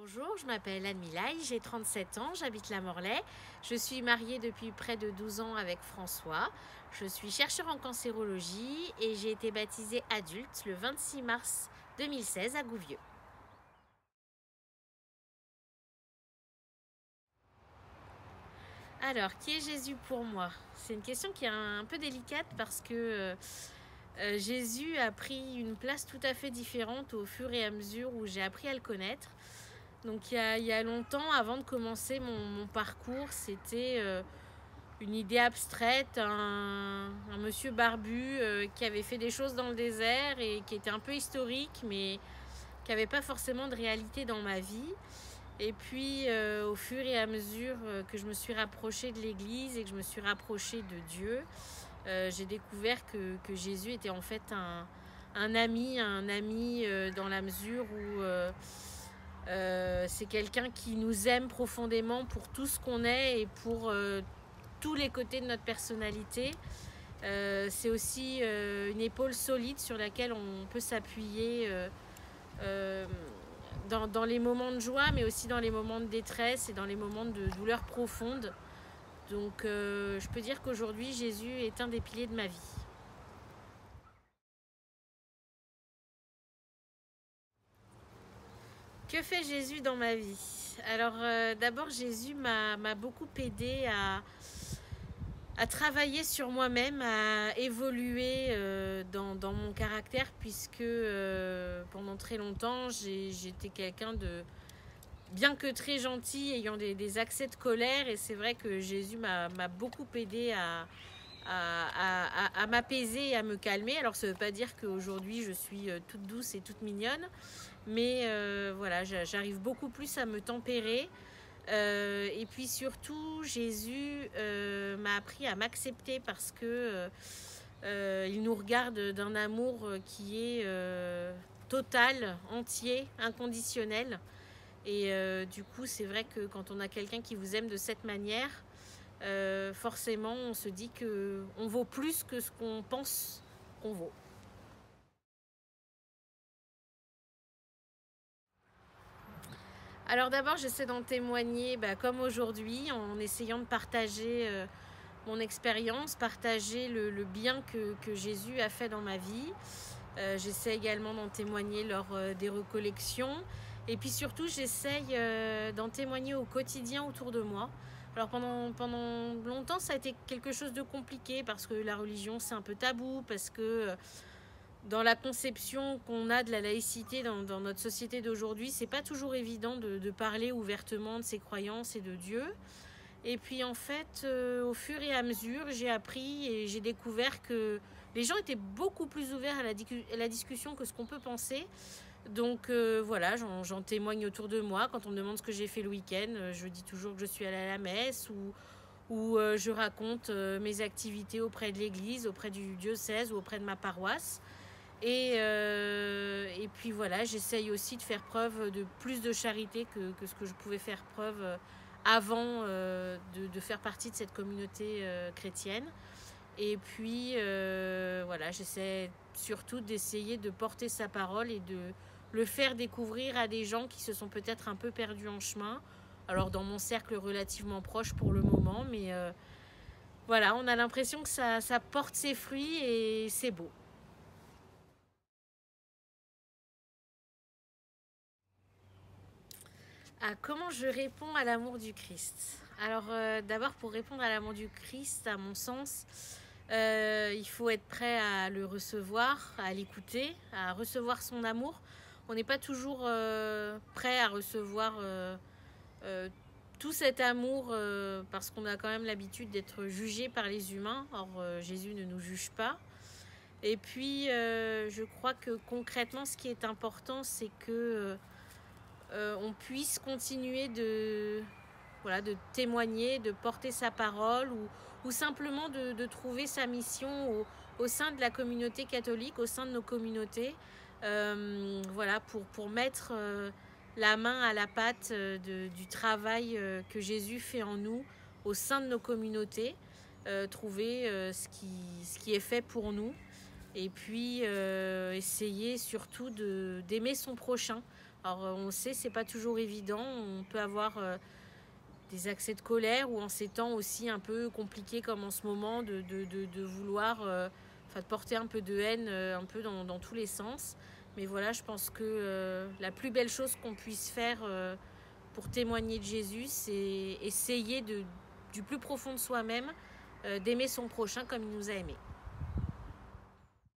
Bonjour, je m'appelle Anne Milaille, j'ai 37 ans, j'habite la Morlaix. Je suis mariée depuis près de 12 ans avec François. Je suis chercheur en cancérologie et j'ai été baptisée adulte le 26 mars 2016 à Gouvieux. Alors, qui est Jésus pour moi? C'est une question qui est un peu délicate parce que Jésus a pris une place tout à fait différente au fur et à mesure où j'ai appris à le connaître. Donc il y a longtemps, avant de commencer mon parcours, c'était une idée abstraite, un monsieur barbu qui avait fait des choses dans le désert et qui était un peu historique, mais qui n'avait pas forcément de réalité dans ma vie. Et puis au fur et à mesure que je me suis rapprochée de l'Église et que je me suis rapprochée de Dieu, j'ai découvert que Jésus était en fait un ami dans la mesure où c'est quelqu'un qui nous aime profondément pour tout ce qu'on est et pour tous les côtés de notre personnalité. C'est aussi une épaule solide sur laquelle on peut s'appuyer dans les moments de joie, mais aussi dans les moments de détresse et dans les moments de douleur profonde. Donc je peux dire qu'aujourd'hui, Jésus est un des piliers de ma vie. Que fait Jésus dans ma vie? Alors d'abord, Jésus m'a beaucoup aidé à travailler sur moi-même, à évoluer dans mon caractère, puisque pendant très longtemps, j'étais quelqu'un de bien que très gentil, ayant des accès de colère, et c'est vrai que Jésus m'a beaucoup aidé à m'apaiser et à me calmer. Alors ça ne veut pas dire qu'aujourd'hui je suis toute douce et toute mignonne, mais voilà, j'arrive beaucoup plus à me tempérer. Et puis surtout, Jésus m'a appris à m'accepter parce que il nous regarde d'un amour qui est total, entier, inconditionnel. Et du coup, c'est vrai que quand on a quelqu'un qui vous aime de cette manière, forcément, on se dit qu'on vaut plus que ce qu'on pense qu'on vaut. Alors d'abord, j'essaie d'en témoigner comme aujourd'hui, en essayant de partager mon expérience, partager le bien que Jésus a fait dans ma vie. J'essaie également d'en témoigner lors des recollections. Et puis surtout, j'essaye d'en témoigner au quotidien autour de moi. Alors pendant longtemps, ça a été quelque chose de compliqué parce que la religion, c'est un peu tabou, parce que dans la conception qu'on a de la laïcité dans notre société d'aujourd'hui, c'est pas toujours évident de parler ouvertement de ses croyances et de Dieu. Et puis en fait, au fur et à mesure, j'ai appris et j'ai découvert que les gens étaient beaucoup plus ouverts à la discussion que ce qu'on peut penser. Donc voilà, j'en témoigne autour de moi. Quand on me demande ce que j'ai fait le week-end, je dis toujours que je suis allée à la messe, ou je raconte mes activités auprès de l'église, auprès du diocèse ou auprès de ma paroisse. Et puis voilà, j'essaye aussi de faire preuve de plus de charité que ce que je pouvais faire preuve avant de faire partie de cette communauté chrétienne. Et puis voilà, j'essaie surtout d'essayer de porter sa parole et de le faire découvrir à des gens qui se sont peut-être un peu perdus en chemin. Alors dans mon cercle relativement proche pour le moment, mais voilà, on a l'impression que ça porte ses fruits et c'est beau. Ah, comment je réponds à l'amour du Christ? Alors d'abord, pour répondre à l'amour du Christ, à mon sens, il faut être prêt à le recevoir, à l'écouter, à recevoir son amour. On n'est pas toujours prêt à recevoir euh, tout cet amour parce qu'on a quand même l'habitude d'être jugé par les humains. Or, Jésus ne nous juge pas. Et puis, je crois que concrètement, ce qui est important, c'est que on puisse continuer voilà, de témoigner, de porter sa parole, ou simplement de trouver sa mission au sein de la communauté catholique, au sein de nos communautés, voilà, pour mettre la main à la pâte du travail que Jésus fait en nous au sein de nos communautés, trouver ce qui est fait pour nous. Et puis essayer surtout d'aimer son prochain. Alors on le sait, c'est pas toujours évident. On peut avoir des accès de colère ou en ces temps aussi un peu compliqués comme en ce moment de vouloir de porter un peu de haine un peu dans tous les sens. Mais voilà, je pense que la plus belle chose qu'on puisse faire pour témoigner de Jésus, c'est essayer du plus profond de soi-même d'aimer son prochain comme il nous a aimés.